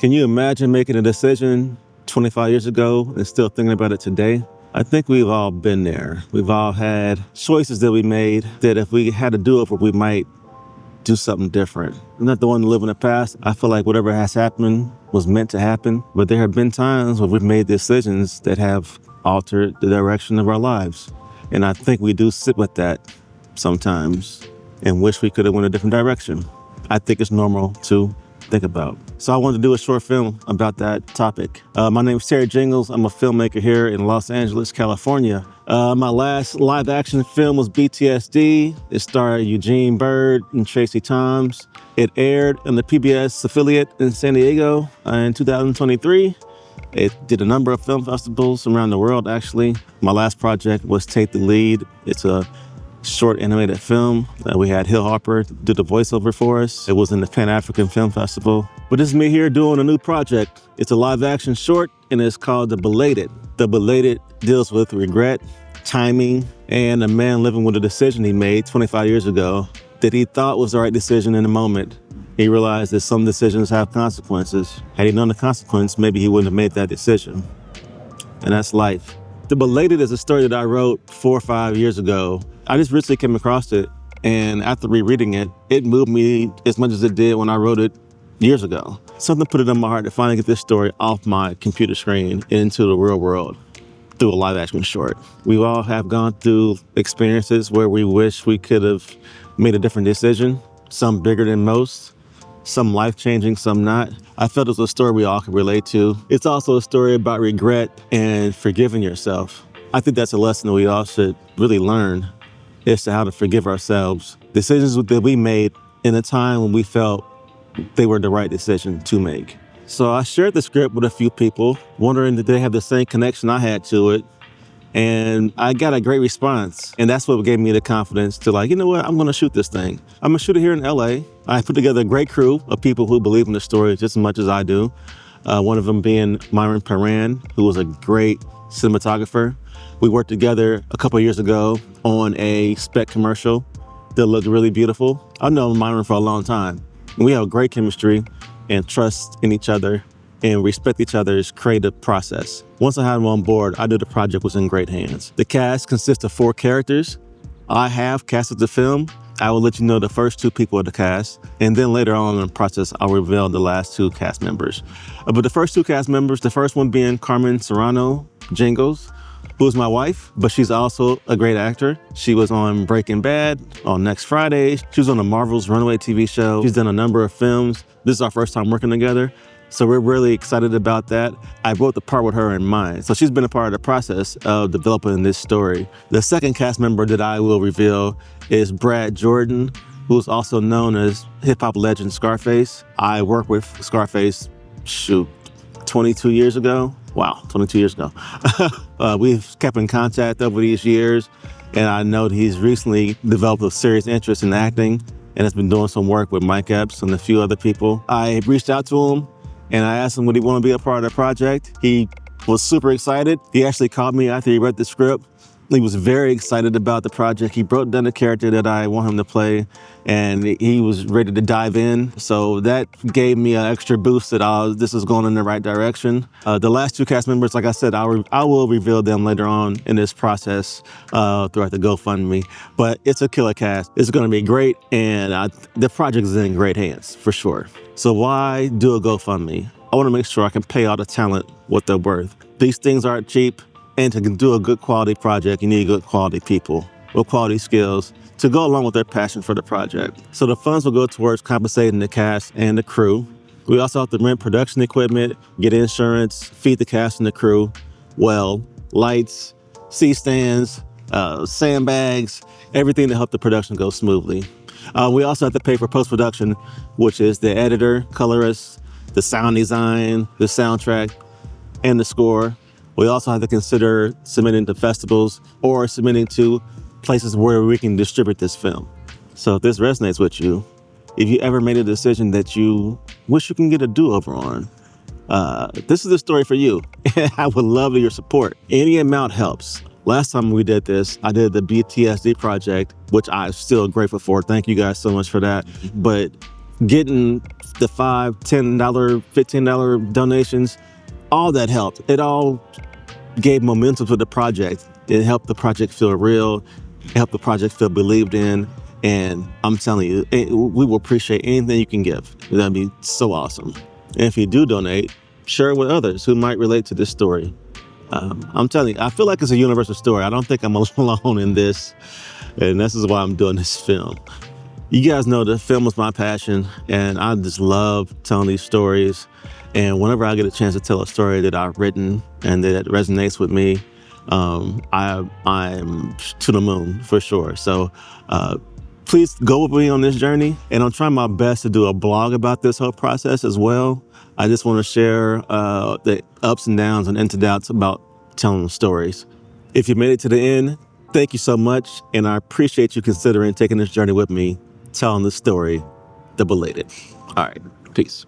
Can you imagine making a decision 25 years ago and still thinking about it today? I think we've all been there. We've all had choices that we made that if we had to do it, we might do something different. I'm not the one to live in the past. I feel like whatever has happened was meant to happen, but there have been times where we've made decisions that have altered the direction of our lives. And I think we do sit with that sometimes and wish we could have went a different direction. I think it's normal to think about. So I wanted to do a short film about that topic. My name is Terry Gingles. I'm a filmmaker here in Los Angeles, California. My last live action film was BTSD. It starred Eugene Bird and Tracy Toms. It aired on the PBS affiliate in San Diego in 2023. It did a number of film festivals around the world, actually. My last project was Take the Lead. It's a short animated film. We had Hill Harper do the voiceover for us. It was in the Pan-African Film Festival. But this is me here doing a new project. It's a live action short and it's called The Belated. The Belated deals with regret, timing, and a man living with a decision he made 25 years ago that he thought was the right decision in the moment. He realized that some decisions have consequences. Had he known the consequence, maybe he wouldn't have made that decision. And that's life. The Belated is a story that I wrote 4 or 5 years ago. I just recently came across it, and after rereading it, it moved me as much as it did when I wrote it years ago. Something put it in my heart to finally get this story off my computer screen and into the real world through a live action short. We all have gone through experiences where we wish we could have made a different decision, some bigger than most, some life-changing, some not. I felt it was a story we all could relate to. It's also a story about regret and forgiving yourself. I think that's a lesson that we all should really learn as to how to forgive ourselves. Decisions that we made in a time when we felt they were the right decision to make. So I shared the script with a few people, wondering if they have the same connection I had to it. And I got a great response. And that's what gave me the confidence to you know what, I'm gonna shoot this thing. I'm gonna shoot it here in LA. I put together a great crew of people who believe in the story just as much as I do. One of them being Myron Paran, who was a great cinematographer. We worked together a couple of years ago on a spec commercial that looked really beautiful. I've known Myron for a long time. We have great chemistry and trust in each other and respect each other's creative process. Once I had him on board, I knew the project was in great hands. The cast consists of 4 characters. I have casted the film. I will let you know the first 2 people of the cast, and then later on in the process, I'll reveal the last 2 cast members. But the first 2 cast members, the first one being Carmen Serrano Jingles, who's my wife, but she's also a great actor. She was on Breaking Bad on Next Friday. She was on the Marvel's Runaway TV show. She's done a number of films. This is our first time working together. So we're really excited about that. I wrote the part with her in mind. So she's been a part of the process of developing this story. The second cast member that I will reveal is Brad Jordan, who's also known as hip-hop legend Scarface. I worked with Scarface, 22 years ago. Wow, 22 years ago. We've kept in contact over these years, and I know that he's recently developed a serious interest in acting and has been doing some work with Mike Epps and a few other people. I reached out to him, and I asked him would he want to be a part of the project. He was super excited. He actually called me after he read the script. He was very excited about the project. He broke down the character that I want him to play, and he was ready to dive in. So that gave me an extra boost that this is going in the right direction. The last 2 cast members, like I said, I will reveal them later on in this process throughout the GoFundMe. But it's a killer cast. It's going to be great, and the project is in great hands, for sure. So why do a GoFundMe? I want to make sure I can pay all the talent what they're worth. These things aren't cheap. And to do a good quality project, you need good quality people with quality skills to go along with their passion for the project. So the funds will go towards compensating the cast and the crew. We also have to rent production equipment, get insurance, feed the cast and the crew, lights, C-stands, sandbags, everything to help the production go smoothly. We also have to pay for post-production, which is the editor, colorist, the sound design, the soundtrack, and the score. We also have to consider submitting to festivals or submitting to places where we can distribute this film. So if this resonates with you, if you ever made a decision that you wish you can get a do-over on, this is the story for you. I would love your support. Any amount helps. Last time we did this, I did the BTSD project, which I'm still grateful for. Thank you guys so much for that. But getting the $5, $10, $15 donations, all that helped. It all gave momentum to the project. It helped the project feel real. It helped the project feel believed in. And I'm telling you, we will appreciate anything you can give. That'd be so awesome. And if you do donate, share it with others who might relate to this story. I'm telling you, I feel like it's a universal story. I don't think I'm alone in this. And this is why I'm doing this film. You guys know that film is my passion, and I just love telling these stories. And whenever I get a chance to tell a story that I've written and that resonates with me, I'm to the moon for sure. So please go with me on this journey. And I'm trying my best to do a blog about this whole process as well. I just want to share the ups and downs and ins and outs about telling stories. If you made it to the end, thank you so much. And I appreciate you considering taking this journey with me, telling the story, The Belated. All right, peace.